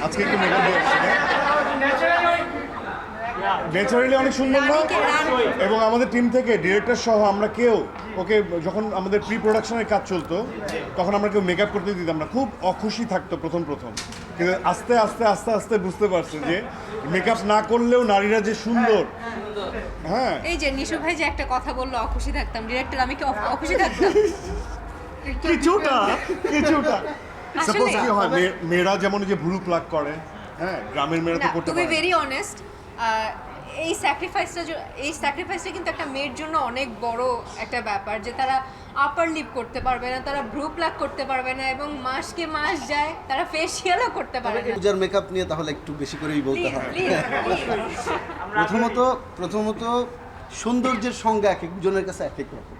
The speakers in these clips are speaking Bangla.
আজকে একটু মেকআপ দিয়ে আসছে ন্যাচারালি অনেক সুন্দর না? এবং আমাদের টিম থেকে ডিরেক্টর সহ আমরা কেউ ওকে যখন আমাদের প্রি প্রোডাকশনের কাজ চলতো তখন আমরা কেউ মেকআপ করতে দিতাম না, খুব অখুশি থাকতো প্রথম কিন্তু আস্তে আস্তে আস্তে আস্তে বুঝতে পারছে যে মেকআপ না করলেও নারীরা যে সুন্দর। হ্যাঁ, এই যে নিশু ভাই যে একটা কথা বললো অখুশি থাকতাম, ডিরেক্টর আমি কি অখুশি থাকতাম? কিছুটা আসলে সাপোজ কি হয় মেয়েরা যেমন যে ভুরু প্লাক করে, হ্যাঁ গ্রামের মেয়েরা তো করতে টু বি পারে। ভেরি অনেস্ট, এই স্যাক্রিফাইসটা কিন্তু একটা মেয়ের জন্য অনেক বড় একটা ব্যাপার, যে তারা আপার লিপ করতে পারবে না, তারা ভ্রু প্লাক করতে পারবে না, এবং মাসকে মাস যায় তারা ফেসিয়ালও করতে পারে না। পূজার মেকআপ নিয়ে তাহলে একটু বেশি করেই বলতে হয়। প্রথমত সৌন্দর্যের সংজ্ঞা এক একজনের কাছে এক এক রকম,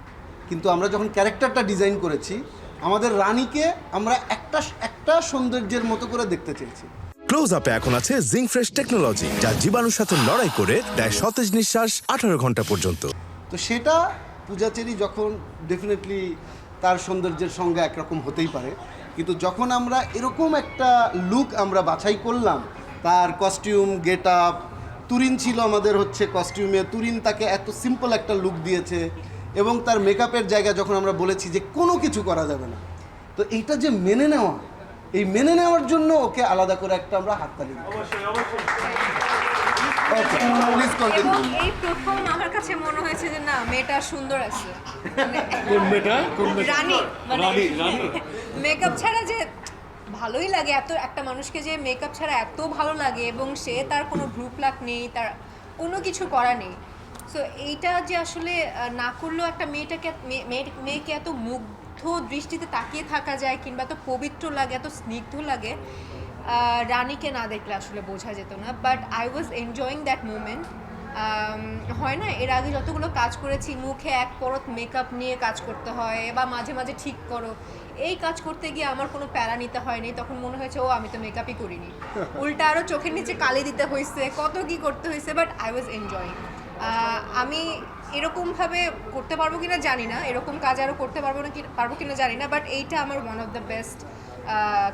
কিন্তু আমরা যখন ক্যারেক্টারটা ডিজাইন করেছি আমাদের রানীকে আমরা একটা সৌন্দর্যের মতো করে দেখতে চেয়েছি। ক্লোজ আপে এখন আছে জিঙ্ক ফ্রেশ টেকনোলজি, যা জীবাণুর সাথে লড়াই করে দেয় সতেজ নিঃশ্বাস 18 ঘন্টা পর্যন্ত। তো সেটা পূজাচেরি যখন ডেফিনেটলি তার সৌন্দর্যের সঙ্গে একরকম হতেই পারে, কিন্তু যখন আমরা এরকম একটা লুক আমরা বাছাই করলাম, তার কস্টিউম গেট আপ, তুরিন ছিল আমাদের হচ্ছে কস্টিউমে, তুরিন তাকে এত সিম্পল একটা লুক দিয়েছে, এবং তার মেকআপের জায়গা যখন আমরা বলেছি যে কোনো কিছু করা যাবে না, তো এইটা যে মেনে নেওয়া, এই মেনে নেওয়ার জন্য ওকে আলাদা করে একটা আমরা হাততালি দিই। এবং এই প্রথম আমার কাছে মনে হয়েছে যে না, মেয়েটা সুন্দর আছে। রানী মেকআপ ছাড়া যে ভালোই লাগে, এত একটা মানুষকে যে মেকআপ ছাড়া এত ভালো লাগে, এবং সে তার কোনো ভ্রু প্লাক নেই, তার কোনো কিছু করা নেই। সো এইটা যে আসলে না করলেও একটা মেয়েকে এত মুগ্ধ দৃষ্টিতে তাকিয়ে থাকা যায়, কিংবা এত পবিত্র লাগে, এত স্নিগ্ধ লাগে, রানীকে না দেখলে আসলে বোঝা যেত না। But I was enjoying that moment. হয় না, এর আগে যতগুলো কাজ করেছি মুখে এক পরত মেকআপ নিয়ে কাজ করতে হয়, বা মাঝে মাঝে ঠিক করো, এই কাজ করতে গিয়ে আমার কোনো প্যারা নিতে হয়নি। তখন মনে হয়েছে ও আমি তো মেকআপই করিনি, উল্টা আরও চোখের নিচে কালি দিতে হয়েছে, কত কি করতে হয়েছে, বাট আই ওয়াজ এনজয়িং। আমি এরকমভাবে করতে পারবো কিনা জানি না, এরকম কাজ আরও করতে পারবো কিনা জানি না, বাট এইটা আমার one of the best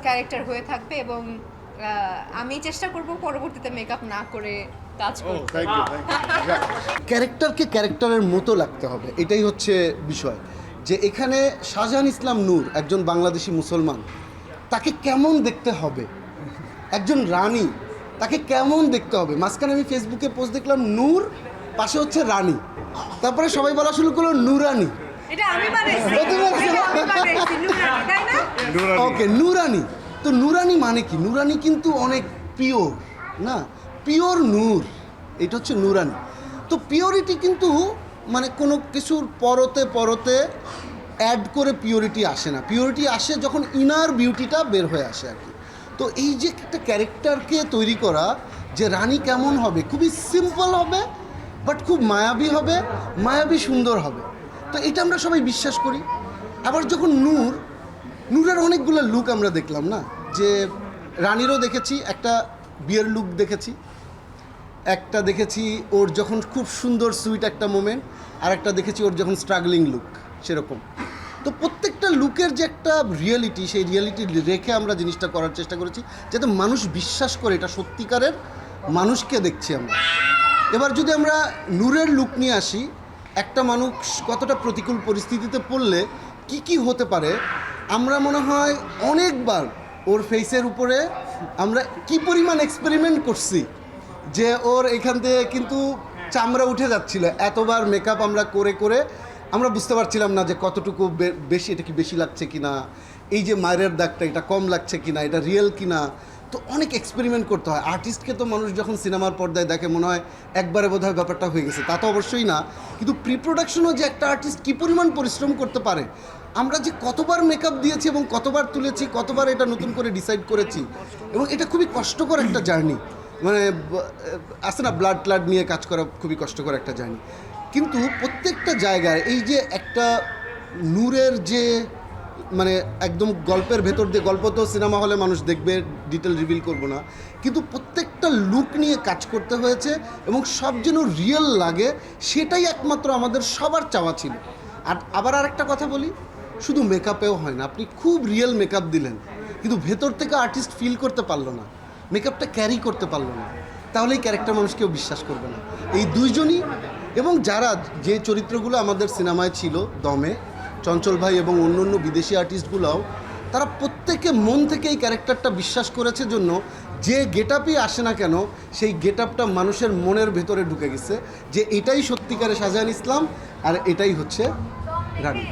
character হয়ে থাকবে, এবং আমি চেষ্টা করব পরবর্তীতে মেকআপ না করে কাজ করতে। ক্যারেক্টারকে ক্যারেক্টারের মতো লাগতে হবে, এটাই হচ্ছে বিষয়। যে এখানে শাহজাহান ইসলাম নূর একজন বাংলাদেশি মুসলমান, তাকে কেমন দেখতে হবে, একজন রানী তাকে কেমন দেখতে হবে। মাঝখানে আমি ফেসবুকে পোস্ট দেখলাম নূর, পাশে হচ্ছে রানী, তারপরে সবাই বলা শুরু করলো নুরানি। এটা আমি বানাইছি, নুরানি, তাই না? ওকে, নুরানি। তো নুরানি মানে কি? নুরানি কিন্তু অনেক পিওর না, পিওর নূর, এটা হচ্ছে নুরানি। তো পিওরিটি কিন্তু মানে কোনো কিছুর পরতে পরতে অ্যাড করে পিওরিটি আসে না, পিওরিটি আসে যখন ইনার বিউটিটা বের হয়ে আসে আর কি। তো এই যে একটা ক্যারেক্টারকে তৈরি করা, যে রানী কেমন হবে, খুবই সিম্পল হবে বাট খুব মায়াবী হবে, মায়াবী সুন্দর হবে, তো এটা আমরা সবাই বিশ্বাস করি। আবার যখন নূরের অনেকগুলো লুক আমরা দেখলাম না, যে রানীরও দেখেছি একটা বিয়ের লুক দেখেছি, একটা দেখেছি ওর যখন খুব সুন্দর সুইট একটা মোমেন্ট, আর একটা দেখেছি ওর যখন স্ট্রাগলিং লুক সেরকম। তো প্রত্যেকটা লুকের যে একটা রিয়েলিটি, সেই রিয়েলিটি রেখে আমরা জিনিসটা করার চেষ্টা করেছি যাতে মানুষ বিশ্বাস করে এটা সত্যিকারের মানুষকে দেখছি আমরা। এবার যদি আমরা নূরের লুক নিয়ে আসি, একটা মানুষ কতটা প্রতিকূল পরিস্থিতিতে পড়লে কি হতে পারে, আমরা মনে হয় অনেকবার ওর ফেসের উপরে আমরা কি পরিমাণ এক্সপেরিমেন্ট করছি, যে ওর এখান থেকে কিন্তু চামড়া উঠে যাচ্ছিল, এতবার মেকআপ আমরা করে করে আমরা বুঝতে পারছিলাম না যে কতটুকু বেশি, এটা কি বেশি লাগছে কিনা, এই যে মায়ের দাগটা এটা কম লাগছে কিনা, এটা রিয়েল কিনা। তো অনেক এক্সপেরিমেন্ট করতে হয়। আর্টিস্টকে তো মানুষ যখন সিনেমার পর্দায় দেখে মনে হয় একবারে বোধহয় ব্যাপারটা হয়ে গেছে, তা তো অবশ্যই না, কিন্তু প্রি প্রোডাকশনও যে একটা আর্টিস্ট কী পরিমাণ পরিশ্রম করতে পারে, আমরা যে কতবার মেকআপ দিয়েছি এবং কতবার তুলেছি, কতবার এটা নতুন করে ডিসাইড করেছি, এবং এটা খুবই কষ্টকর একটা জার্নি। মানে আছে না, ব্লাড ট্লাড নিয়ে কাজ করা খুবই কষ্টকর একটা জার্নি, কিন্তু প্রত্যেকটা জায়গায় এই যে একটা নূরের যে মানে একদম গল্পের ভেতর দিয়ে, গল্প তো সিনেমা হলে মানুষ দেখবে, ডিটেল রিভিল করব না, কিন্তু প্রত্যেকটা লুক নিয়ে কাজ করতে হয়েছে, এবং সব যেন রিয়েল লাগে, সেটাই একমাত্র আমাদের সবার চাওয়া ছিল। আর আবার আরেকটা কথা বলি, শুধু মেকআপেও হয় না, আপনি খুব রিয়েল মেকআপ দিলেন কিন্তু ভেতর থেকে আর্টিস্ট ফিল করতে পারলো না, মেকআপটা ক্যারি করতে পারলো না, তাহলে এই ক্যারেক্টার মানুষ কেউ বিশ্বাস করবে না। এই দুইজনই এবং যারা যে চরিত্রগুলো আমাদের সিনেমায় ছিল দমে, চঞ্চল ভাই এবং অন্য অন্য বিদেশি আর্টিস্টগুলোও, তারা প্রত্যেকে মন থেকে এই ক্যারেক্টারটা বিশ্বাস করেছে জন্য যে গেট আপই আসে না কেন সেই গেট আপটা মানুষের মনের ভেতরে ঢুকে গেছে যে এটাই সত্যিকারে শাহজাহান ইসলাম আর এটাই হচ্ছে রানী।